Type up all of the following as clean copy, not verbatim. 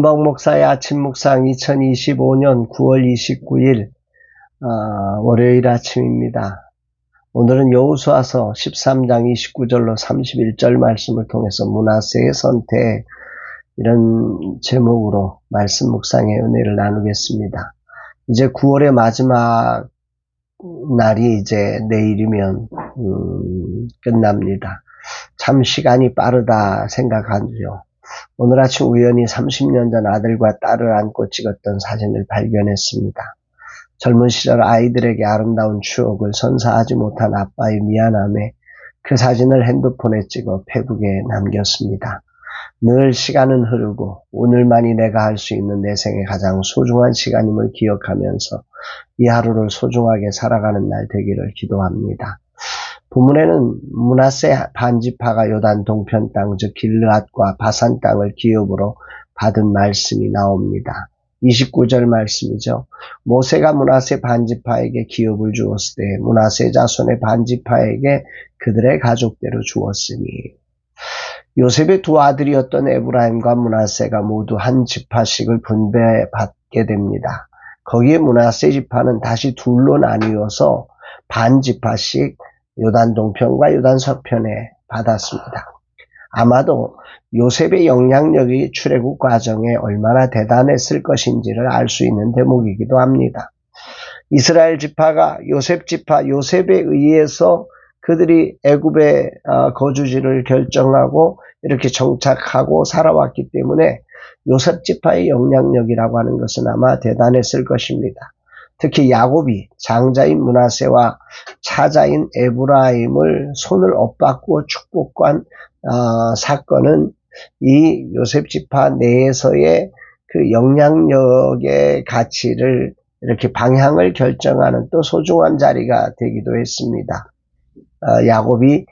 김범 목사의 아침 묵상 2025년 9월 29일 월요일 아침입니다. 오늘은 여호수아서 13장 29절로 31절 말씀을 통해서 므낫세의 선택, 이런 제목으로 말씀 묵상의 은혜를 나누겠습니다. 이제 9월의 마지막 날이 이제 내일이면 끝납니다. 참 시간이 빠르다 생각하죠. 오늘 아침 우연히 30년 전 아들과 딸을 안고 찍었던 사진을 발견했습니다. 젊은 시절 아이들에게 아름다운 추억을 선사하지 못한 아빠의 미안함에 그 사진을 핸드폰에 찍어 페북에 남겼습니다. 늘 시간은 흐르고 오늘만이 내가 할 수 있는 내 생의 가장 소중한 시간임을 기억하면서 이 하루를 소중하게 살아가는 날 되기를 기도합니다. 본문에는 므낫세 반지파가 요단 동편 땅, 즉 길르앗과 바산 땅을 기업으로 받은 말씀이 나옵니다. 29절 말씀이죠. 모세가 므낫세 반지파에게 기업을 주었을 때 므낫세 자손의 반지파에게 그들의 가족대로 주었으니, 요셉의 두 아들이었던 에브라임과 므낫세가 모두 한 지파씩을 분배받게 됩니다. 거기에 므낫세 지파는 다시 둘로 나뉘어서 반지파씩 요단 동편과 요단 서편에 받았습니다. 아마도 요셉의 영향력이 출애굽 과정에 얼마나 대단했을 것인지를 알 수 있는 대목이기도 합니다. 이스라엘 지파가 요셉 지파, 요셉에 의해서 그들이 애굽의 거주지를 결정하고 이렇게 정착하고 살아왔기 때문에 요셉 지파의 영향력이라고 하는 것은 아마 대단했을 것입니다. 특히 야곱이 장자인 므낫세와 차자인 에브라임을 손을 엇받고 축복한 사건은 이 요셉 지파 내에서의 그 영향력의 가치를 이렇게 방향을 결정하는 또 소중한 자리가 되기도 했습니다. 야곱이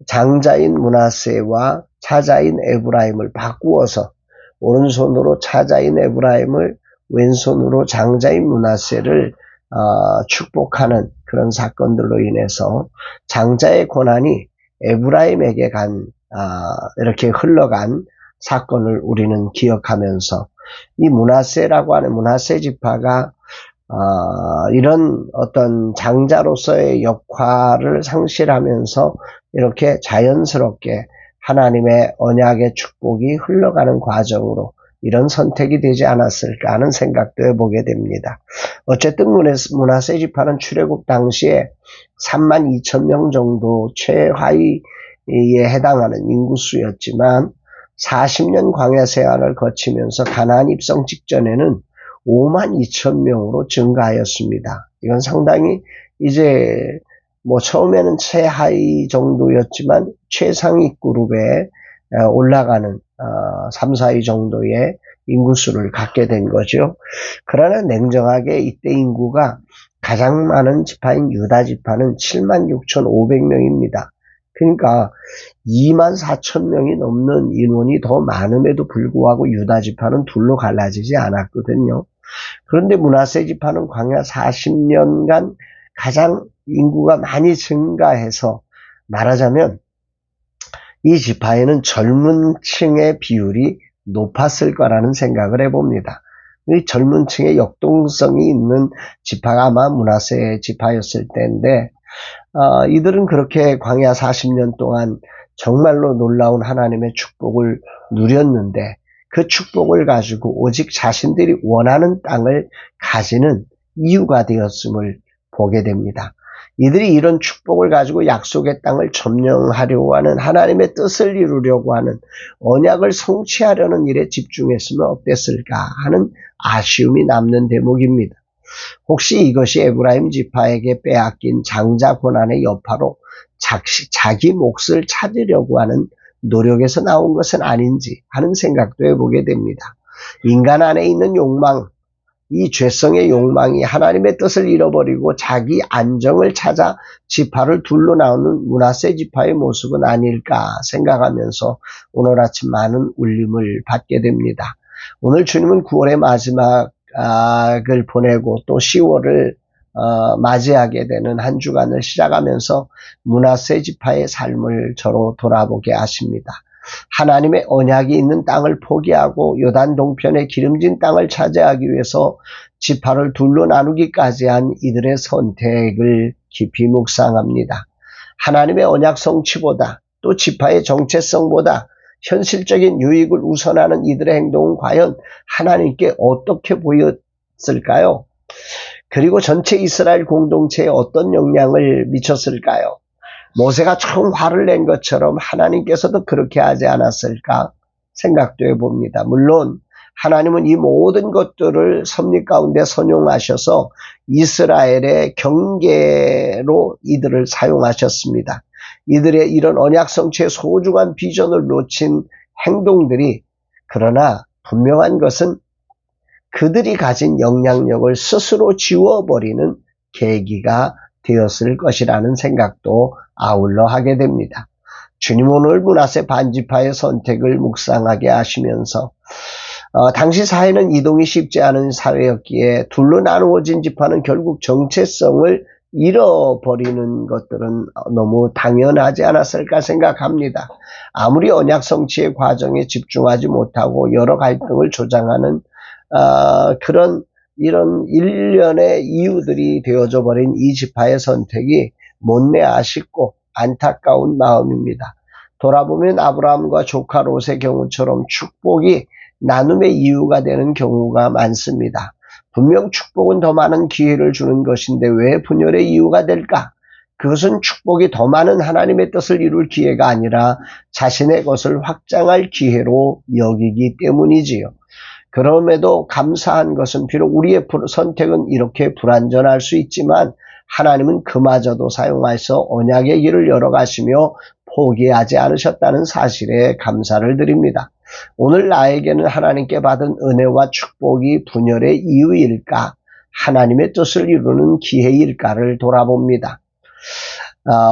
장자인 므낫세와 차자인 에브라임을 바꾸어서 오른손으로 차자인 에브라임을, 왼손으로 장자인 므낫세를 축복하는 그런 사건들로 인해서 장자의 권한이 에브라임에게 이렇게 흘러간 사건을 우리는 기억하면서, 이 므낫세라고 하는 므낫세 지파가 이런 어떤 장자로서의 역할을 상실하면서 이렇게 자연스럽게 하나님의 언약의 축복이 흘러가는 과정으로 이런 선택이 되지 않았을까 하는 생각도 해보게 됩니다. 어쨌든 므낫세 지파는 출애굽 당시에 32,000명 정도 최하위에 해당하는 인구수였지만 40년 광야 생활을 거치면서 가나안 입성 직전에는 52,000명으로 증가하였습니다. 이건 상당히 이제 처음에는 최하위 정도였지만 최상위 그룹에 올라가는 3, 4위 정도의 인구수를 갖게 된 거죠. 그러나 냉정하게 이때 인구가 가장 많은 지파인 유다 지파는 76,500명입니다. 그러니까 24,000명이 넘는 인원이 더 많음에도 불구하고 유다 지파는 둘로 갈라지지 않았거든요. 그런데 므낫세 지파는 광야 40년간 가장 인구가 많이 증가해서, 말하자면 이 지파에는 젊은 층의 비율이 높았을 거라는 생각을 해봅니다. 이 젊은 층의 역동성이 있는 지파가 아마 므낫세 지파였을 때인데, 이들은 그렇게 광야 40년 동안 정말로 놀라운 하나님의 축복을 누렸는데, 그 축복을 가지고 오직 자신들이 원하는 땅을 가지는 이유가 되었음을 보게 됩니다. 이들이 이런 축복을 가지고 약속의 땅을 점령하려고 하는, 하나님의 뜻을 이루려고 하는, 언약을 성취하려는 일에 집중했으면 어땠을까 하는 아쉬움이 남는 대목입니다. 혹시 이것이 에브라임 지파에게 빼앗긴 장자 권한의 여파로 자기 몫을 찾으려고 하는 노력에서 나온 것은 아닌지 하는 생각도 해보게 됩니다. 인간 안에 있는 욕망, 이 죄성의 욕망이 하나님의 뜻을 잃어버리고 자기 안정을 찾아 지파를 둘로 나누는 므낫세 지파의 모습은 아닐까 생각하면서 오늘 아침 많은 울림을 받게 됩니다. 오늘 주님은 9월의 마지막을 보내고 또 10월을 맞이하게 되는 한 주간을 시작하면서 므낫세 지파의 삶을 저로 돌아보게 하십니다. 하나님의 언약이 있는 땅을 포기하고 요단 동편의 기름진 땅을 차지하기 위해서 지파를 둘로 나누기까지 한 이들의 선택을 깊이 묵상합니다. 하나님의 언약 성취보다 또 지파의 정체성보다 현실적인 유익을 우선하는 이들의 행동은 과연 하나님께 어떻게 보였을까요? 그리고 전체 이스라엘 공동체에 어떤 영향을 미쳤을까요? 모세가 처음 화를 낸 것처럼 하나님께서도 그렇게 하지 않았을까 생각도 해봅니다. 물론 하나님은 이 모든 것들을 섭리 가운데 선용하셔서 이스라엘의 경계로 이들을 사용하셨습니다. 이들의 이런 언약 성취의 소중한 비전을 놓친 행동들이, 그러나 분명한 것은 그들이 가진 영향력을 스스로 지워버리는 계기가 되었을 것이라는 생각도 아울러 하게 됩니다. 주님 오늘 므낫세 반지파의 선택을 묵상하게 하시면서 당시 사회는 이동이 쉽지 않은 사회였기에 둘로 나누어진 지파는 결국 정체성을 잃어버리는 것들은 너무 당연하지 않았을까 생각합니다. 아무리 언약 성취의 과정에 집중하지 못하고 여러 갈등을 조장하는 이런 일련의 이유들이 되어져 버린 이 지파의 선택이 못내 아쉽고 안타까운 마음입니다. 돌아보면 아브라함과 조카 롯의 경우처럼 축복이 나눔의 이유가 되는 경우가 많습니다. 분명 축복은 더 많은 기회를 주는 것인데 왜 분열의 이유가 될까? 그것은 축복이 더 많은 하나님의 뜻을 이룰 기회가 아니라 자신의 것을 확장할 기회로 여기기 때문이지요. 그럼에도 감사한 것은 비록 우리의 선택은 이렇게 불완전할 수 있지만 하나님은 그마저도 사용하셔서 언약의 길을 열어가시며 포기하지 않으셨다는 사실에 감사를 드립니다. 오늘 나에게는 하나님께 받은 은혜와 축복이 분열의 이유일까? 하나님의 뜻을 이루는 기회일까를 돌아봅니다.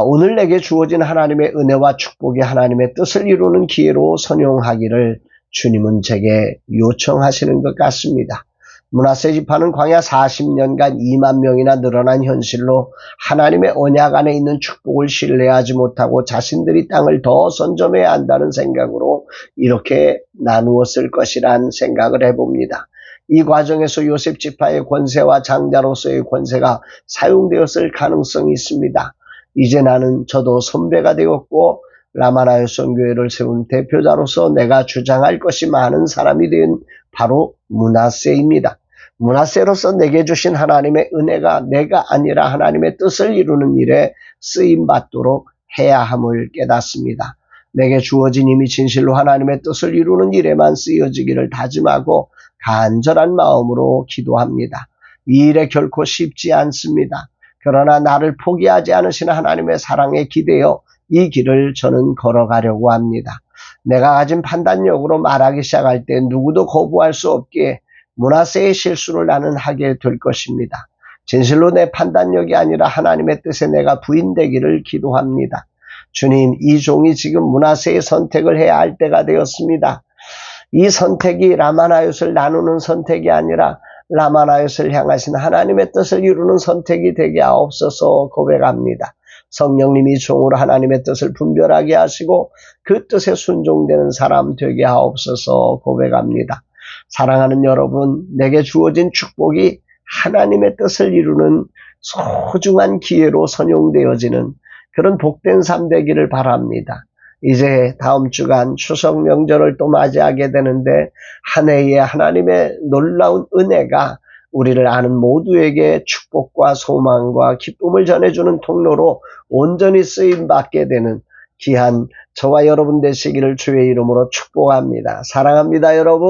오늘 내게 주어진 하나님의 은혜와 축복이 하나님의 뜻을 이루는 기회로 선용하기를 주님은 제게 요청하시는 것 같습니다. 므낫세 지파는 광야 40년간 2만 명이나 늘어난 현실로 하나님의 언약 안에 있는 축복을 신뢰하지 못하고 자신들이 땅을 더 선점해야 한다는 생각으로 이렇게 나누었을 것이란 생각을 해봅니다. 이 과정에서 요셉 지파의 권세와 장자로서의 권세가 사용되었을 가능성이 있습니다. 이제 저도 선배가 되었고 라마나요 선교회를 세운 대표자로서 내가 주장할 것이 많은 사람이 된 바로 므낫세입니다. 므낫세로서 내게 주신 하나님의 은혜가 내가 아니라 하나님의 뜻을 이루는 일에 쓰임받도록 해야 함을 깨닫습니다. 내게 주어진 힘이 진실로 하나님의 뜻을 이루는 일에만 쓰여지기를 다짐하고 간절한 마음으로 기도합니다. 이 일에 결코 쉽지 않습니다. 그러나 나를 포기하지 않으시는 하나님의 사랑에 기대어 이 길을 저는 걸어가려고 합니다. 내가 가진 판단력으로 말하기 시작할 때 누구도 거부할 수 없기에 므낫세의 실수를 나는 하게 될 것입니다. 진실로 내 판단력이 아니라 하나님의 뜻에 내가 부인되기를 기도합니다. 주님, 이 종이 지금 므낫세의 선택을 해야 할 때가 되었습니다. 이 선택이 라마나옅을 나누는 선택이 아니라 라마나옅을 향하신 하나님의 뜻을 이루는 선택이 되게 하옵소서 고백합니다. 성령님이 종으로 하나님의 뜻을 분별하게 하시고 그 뜻에 순종되는 사람 되게 하옵소서 고백합니다. 사랑하는 여러분, 내게 주어진 축복이 하나님의 뜻을 이루는 소중한 기회로 선용되어지는 그런 복된 삶 되기를 바랍니다. 이제 다음 주간 추석 명절을 또 맞이하게 되는데 한 해에 하나님의 놀라운 은혜가 우리를 아는 모두에게 축복과 소망과 기쁨을 전해주는 통로로 온전히 쓰임받게 되는 귀한 저와 여러분 되시기를 주의 이름으로 축복합니다. 사랑합니다, 여러분.